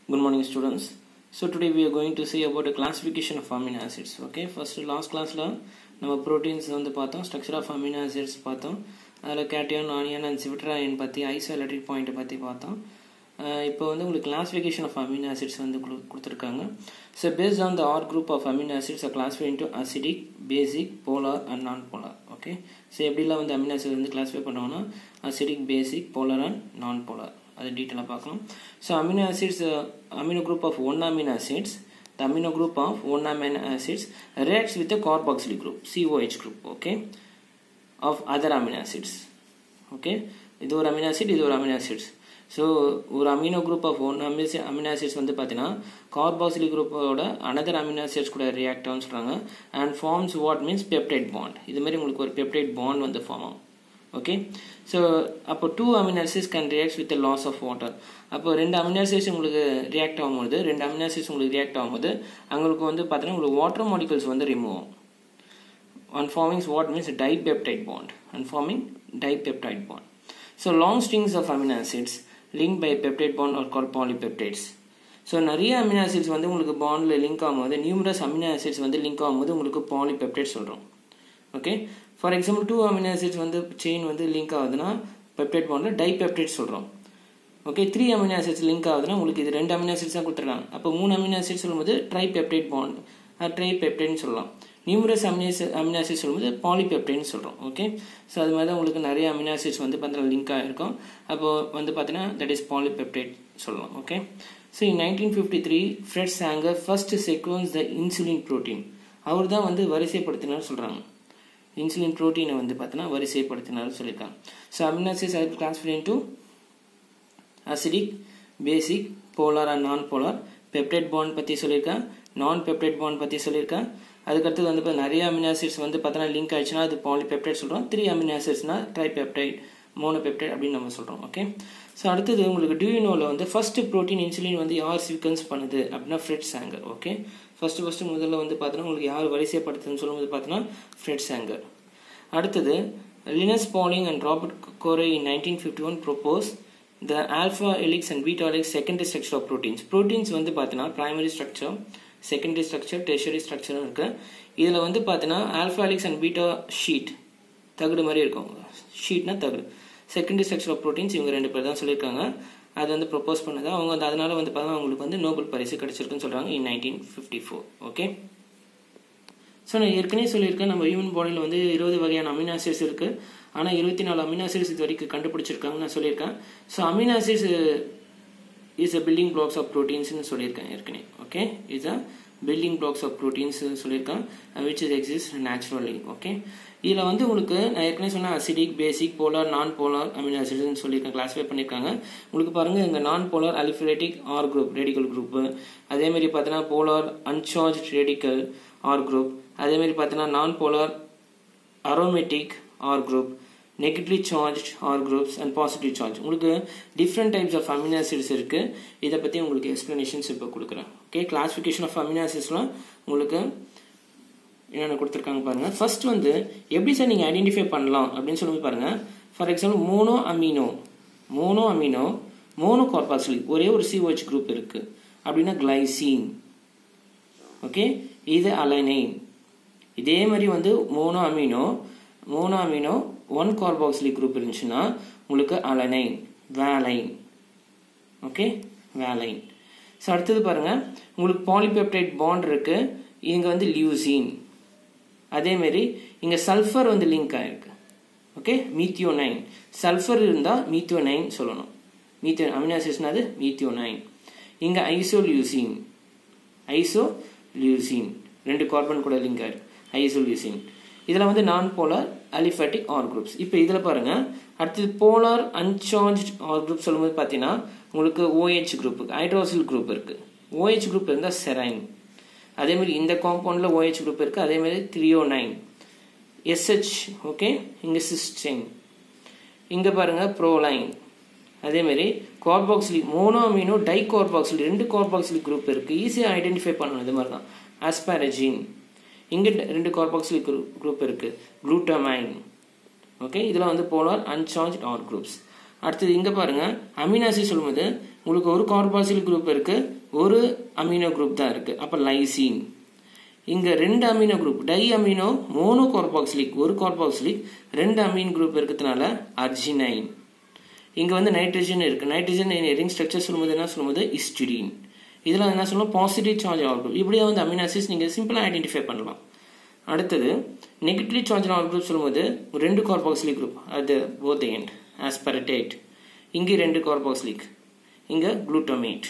Good morning, students. So today we are going to see about the classification of amino acids. Okay, first last class la நம்ம proteins வந்து பார்த்தோம், structure of amino acids பார்த்தோம், அதில் cation, anion and citrulline பற்றி isoelectric point பற்றி பார்த்தோம். இப்போ வந்து உங்களுக்கு classification of amino acids வந்து கொடுத்துருக்காங்க. So based on the R group of amino acids are classified into acidic, basic, polar and non-polar. Okay, so எப்படிலாம் வந்து amino acids வந்து classify பண்ணுவாங்கன்னா acidic, basic, polar and non-polar. அது டீட்டெயிலாக பார்க்கலாம். So amino acids amino group of one amino acids the amino group of one amino acids reacts with carboxylic group COH group okay of other amino acids okay இது ஒரு amino acid இது ஒரு amino acids so ஒரு amino group of one amino acids வந்து பார்த்தீங்கன்னா carboxylic குரூப்போட another amino acids கூட react ஆகும்னு சொல்கிறாங்க and forms what means peptide bond இதுமாதிரி உங்களுக்கு ஒரு பெப்டைட் பாண்ட் வந்து ஃபார்ம் ஆகும் okay so அப்போ two amino acids can react with the loss of water அப்போ ரெண்டு amino acids உங்களுக்கு react ஆகும்போது ரெண்டு amino acids உங்களுக்கு react ஆகும்போது உங்களுக்கு வந்து பார்த்தீங்கன்னா உங்களுக்கு water molecules வந்து remove ஆகும் and forming what means dipeptide bond and forming dipeptide bond so long strings of amino acids linked by peptide bond are called polypeptides so நிறைய amino acids வந்து உங்களுக்கு bondல லிங்க் ஆகும்போது numerous amino acids வந்து link ஆகும்போது உங்களுக்கு polypeptide சொல்றோம் okay for example two amino acids வந்து chain வந்து லிங்க் ஆகுதுன்னா peptide bondல dipeptide சொல்றோம் okay three amino acids link ஆகுதுன்னா உங்களுக்கு இது ரெண்டு amino acids தான் கொடுத்திருக்காங்க அப்ப மூணு amino acids சொல்லும்போது tripeptide bond tripeptide னு சொல்லலாம் numerous amino acids சொல்லும்போது polypeptide னு சொல்றோம் okay சோ அது மாதிரி தான் உங்களுக்கு நிறைய amino acids வந்து பண்ற லிங்க் ஆயிருக்கும் அப்போ வந்து பாத்தீங்கன்னா that is polypeptide சொல்லலாம் okay so in 1953 Fred Sanger first sequenced the insulin protein அவர்தான் வந்து வரிசைப்படுத்தினார் சொல்றாங்க insulin protein வந்து பார்த்தனா வரிசைப்படுத்தினார் சொல்லிருக்காங்க so amino acids are classified into acidic basic polar and non polar peptide bond பத்தி சொல்லிருக்கேன் non peptide bond பத்தி சொல்லிருக்கேன் அதுக்கு அடுத்து வந்து நிறைய amino acids வந்து பார்த்தனா லிங்க் ஆயிடுச்சுனா அது polypeptide சொல்றோம் 3 amino acidsனா tripeptide monopeptide அப்படி நம்ம சொல்றோம் ஓகே சோ அடுத்து உங்களுக்கு do you know ல வந்து first protein insulin வந்து யார் சீக்வென்ஸ் பண்ணுது அப்படினா Fred Sanger ஓகே first முதல்ல வந்து பார்த்தனா உங்களுக்கு யார் வரிசைப்படுத்துன்னு சொல்லும்போது பார்த்தனா Fred Sanger அடுத்து Linus Pauling and Robert Corey in 1951 proposed the alpha helix and beta helix secondary structure of proteins வந்து பார்த்தனா primary structure secondary structure tertiary structure இருக்கு இதுல வந்து பார்த்தனா alpha helix and beta sheet தகடு மாதிரி இருக்கும் ஷீட்னா தகடு secondary structure of proteins இவங்க ரெண்டு பேர் தான் சொல்லிருக்காங்க அது வந்து ப்ரோபோஸ் பண்ணது அவங்க அதனால வந்து பார்த்தா உங்களுக்கு வந்து நோபல் பரிசு கிடைச்சிருக்குன்னு சொல்றாங்க in 1954 ஓகே சோ நான் ஏற்கனவே சொல்லிருக்கேன் நம்ம ஹியூமன் பாடியில வந்து 20 வகையான அமினோ ஆசிட்ஸ் இருக்கு ஆனா 24 அமினோ ஆசிட்ஸ் இதுவரைக்கும் கண்டுபிடிச்சிருக்காங்க நான் சொல்லிருக்கேன் so amino acids is a building blocks of proteins னு சொல்லிருக்கேன் ஏற்கனவே okay is a building blocks of proteins சொல்லிருக்கேன் which exist naturally ஓகே இதுல வந்து உங்களுக்கு நான் ஏற்கனவே சொன்ன acidic basic polar non polar amino acids னு சொல்லிருக்கேன் கிளாசிஃபை பண்ணிருக்காங்க உங்களுக்கு பாருங்க இந்த non polar aliphatic R group radical group அதே மாதிரி பார்த்தனா polar uncharged radical R group அதே மாதிரி பார்த்தனா non polar aromatic R group negatively charged R groups and positively charged உங்களுக்கு different types of amino acids இருக்கு இத பத்தி உங்களுக்கு explanations இப்ப கொடுக்கிறேன் ஓகே classification of amino acidsலாம் உங்களுக்கு என்னென்ன கொடுத்திருக்காங்க பாருங்க ஃபர்ஸ்ட் வந்து எப்படி சார் நீங்க ஐடென்டிஃபை பண்ணலாம் அப்படினு சொல்லுங்க பாருங்க for example mono amino mono carboxylic ஒரே ஒரு COH குரூப் இருக்கு அப்படினா கிளைசின் ஓகே இது அலைனைன் இதே மாதிரி வந்து mono amino one carboxylic group இருந்துச்சுன்னா உங்களுக்கு alanine valine okay valine so அடுத்து பாருங்க உங்களுக்கு பாலிபெப்டைட் பாண்ட் இருக்கு இங்க வந்து லியூசின் அதே மாதிரி இங்க சல்ஃபர் வந்து லிங்க் ஆயிருக்கு ஓகே மீத்தியோனைன் சல்ஃபர் இருந்தா மீத்தியோனைன் சொல்லணும் மீத்தியோ அமினோ ஆசிட்ஸ்னா அது மீத்தியோனைன் இங்க ஐசோலியூசின் ரெண்டு கார்பன் கூட லிங்க் ஆயிருக்கு ஐசோலியூசின் இதுல வந்து நான் போலார் அலிஃபாட்டிக் ஆர் குரூப்ஸ் இப்போ இதுல பாருங்க அடுத்து போலார் அன்சார்ஜ்ட் ஆர் குரூப் சொல்லும்போது பாத்தீங்கன்னா உங்களுக்கு OH குரூப் ஹைட்ரோசில் குரூப் இருக்கு OH குரூப் இருந்தா செரைன் அதே மாதிரி இந்த காம்பவுண்ட்ல OH குரூப் இருக்கு அதே மாதிரி 309 SH ஓகே இங்க சிஸ்டைன் இங்க பாருங்க புரோலைன் அதே மாதிரி கார்பாக்சிலிக் மோனோ அமினோ டைகார்பாக்சிலிக் ரெண்டு கார்பாக்சிலிக் குரூப் இருக்கு ஈஸியா ஐடென்டிஃபை பண்ணணும் இது மாதிரி தான் ஆஸ்பாரஜின் இங்க ரெண்டு கார்பாக்சிலிக் குரூப் இருக்கு குளூட்டமைன் ஓகே இதெல்லாம் வந்து போலார் அன்சார்ஜ்ட் ஆர் குரூப்ஸ் அடுத்து இங்க பாருங்க அமினோ ஆசிட் சொல்லும்போது உங்களுக்கு ஒரு கார்பாக்சிலிக் குரூப் இருக்குது, ஒரு அமினோ குரூப் தான் இருக்குது. அப்போ லைசின். இங்கே 2 amino group, di amino mono carboxylic, ஒரு கார்பாக்சிலிக் 2 அமீன் குரூப் இருக்கிறதுனால அர்ஜினைன். இங்கே வந்து நைட்ரஜன் இருக்குது. நைட்ரஜன் ரிங் ஸ்ட்ரக்சர் சொல்லும்போது என்ன சொல்லும்போது ஹிஸ்டிடின். இதில் என்ன சொல்லணும், பாசிட்டிவ் சார்ஜ் ஆர்குரூப். இப்படியே வந்து அமினோ ஆசிட்ஸ் நீங்கள் சிம்பிளாக ஐடென்டிஃபை பண்ணலாம். அடுத்தது நெகட்டிவ்லி சார்ஜ் ஆர்குரூப் சொல்லும்போது 2 கார்பாக்சிலிக் குரூப், அது போத் எண்ட் ஆஸ்பரட்டேட். இங்கே 2 கார்பாக்சிலிக், இங்கே குளூட்டமேட்.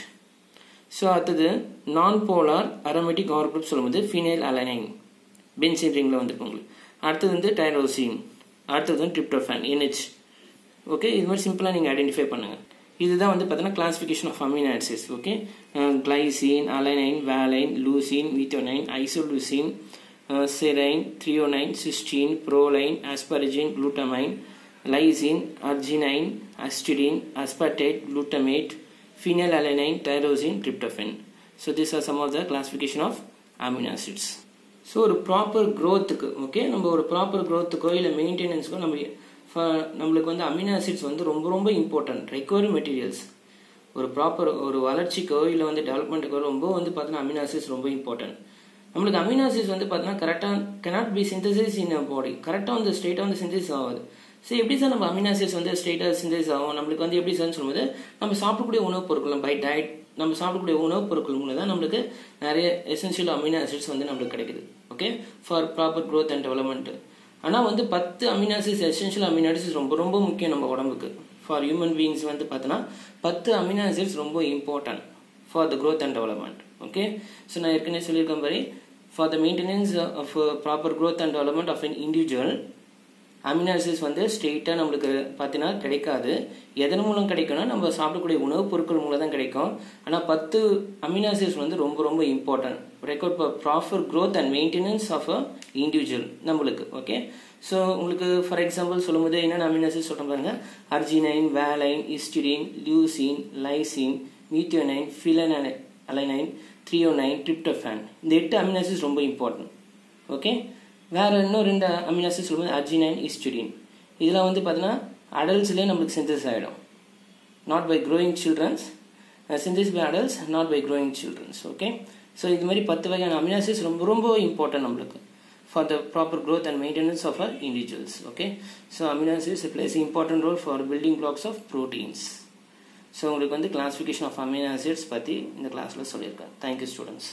ஸோ அடுத்தது நான் போலார் அரோமேட்டிக் ஆர்குரூப் சொல்லும்போது ஃபினைல் அலனைன், பென்சின் ரிங்கில் வந்துருக்கு உங்களுக்கு. அடுத்தது வந்து டைரோசின், அடுத்தது வந்து ட்ரிப்டோஃபான், NH. ஓகே, இது மாதிரி சிம்பிளாக நீங்கள் ஐடென்டிஃபை பண்ணுங்கள். இதுதான் வந்து பார்த்தீங்கன்னா classification of amino acids. Okay, glycine, alanine, valine, leucine, methionine, isoleucine, serine, threonine, cysteine, proline, asparagine, glutamine, lysine, arginine, histidine, aspartate, glutamate, phenylalanine, tyrosine, tryptophan. So these are some of the classification of amino acids. So ஒரு proper க்ரோத்துக்கு, okay, நம்ம ஒரு proper க்ரோத்துக்கோ இல்லை மெயின்டெனன்ஸுக்கோ நம்மளுக்கு வந்து amino acids வந்து ரொம்ப ரொம்ப important required materials. ஒரு ப்ராப்பர் ஒரு வளர்ச்சிக்கோ இல்லை வந்து டெவலப்மெண்ட்டுக்கோ ரொம்ப வந்து பார்த்தீங்கன்னா அமினோ ஆசிட்ஸ் ரொம்ப இம்பார்ட்டன்ட். நம்மளுக்கு அமினோ ஆசிட்ஸ் வந்து பார்த்தீங்கன்னா கரெக்டாக cannot be synthesized in a body. கரெக்டாக வந்து ஸ்ட்ரெயிட்டாக வந்து சிந்தசிஸ் ஆகாது. சரி, எப்படி சார் நம்ம அமினோ ஆசிட்ஸ் வந்து ஸ்ட்ரெயிட்டாக சிந்தசிஸ் ஆகும்? நம்மளுக்கு வந்து எப்படி சார்னு சொல்லும்போது நம்ம சாப்பிடக்கூடிய உணவுப் பொருட்கள், பை டயட் நம்ம சாப்பிடக்கூடிய உணவுப் பொருட்கள் மூலம் தான் நம்மளுக்கு நிறைய எசென்ஷியல் அமினோ ஆசிட்ஸ் வந்து நம்மளுக்கு கிடைக்குது. Okay, for proper growth and development. ஆனால் வந்து 10 amino acids, essential amino acids ரொம்ப ரொம்ப முக்கியம் நம்ம உடம்புக்கு. ஃபார் ஹியூமன் பீயிங்ஸ் வந்து பார்த்தோன்னா 10 அமினோ ஆசிட்ஸ் ரொம்ப important for the growth and development. Okay, so நான் ஏற்கனவே சொல்லியிருக்கேன் பாரு, for the maintenance of proper growth and development of an individual, amino acids வந்து ஸ்ட்ரெயிட்டாக நம்மளுக்கு பார்த்தீங்கன்னா கிடைக்காது. எதன் மூலம் கிடைக்கும்னா நம்ம சாப்பிடக்கூடிய உணவுப் பொருட்கள் மூலம் தான் கிடைக்கும். ஆனால் 10 அமினோ ஆசிட்ஸ் வந்து ரொம்ப ரொம்ப important record for proper growth and maintenance of a individual நம்மளுக்கு. ஓகே, ஸோ உங்களுக்கு ஃபார் எக்ஸாம்பிள் சொல்லும்போது என்னென்ன அமினோ ஆசிட்ஸ் சொல்கிறேன் பாருங்க. Arginine, valine, histidine, leucine, lysine, methionine, phenylalanine, threonine, tryptophan. இந்த 8 அமினோ ஆசிட்ஸ் ரொம்ப இம்பார்ட்டன்ட். ஓகே, வேறு இன்னும் 2 அமினோ ஆசிட்ஸ் சொல்லும்போது அர்ஜினைன், ஹிஸ்டிடின். இதெல்லாம் வந்து பார்த்தீங்கன்னா அடல்ட்ஸ்லேயே நம்மளுக்கு சிந்தசிஸ் ஆகிடும். Not by growing childrens, synthesis by adults, not by growing childrens. Okay, so இது மாதிரி 10 வகையான அமினோ ஆசிட்ஸ் ரொம்ப ரொம்ப இம்பார்ட்டன்ட் நம்மளுக்கு for the proper growth and maintenance of a individuals. Okay, so amino acids plays important role for building blocks of proteins. So உங்களுக்கு வந்து classification of amino acids பற்றி இந்த கிளாஸில் சொல்லியிருக்கேன். Thank you students.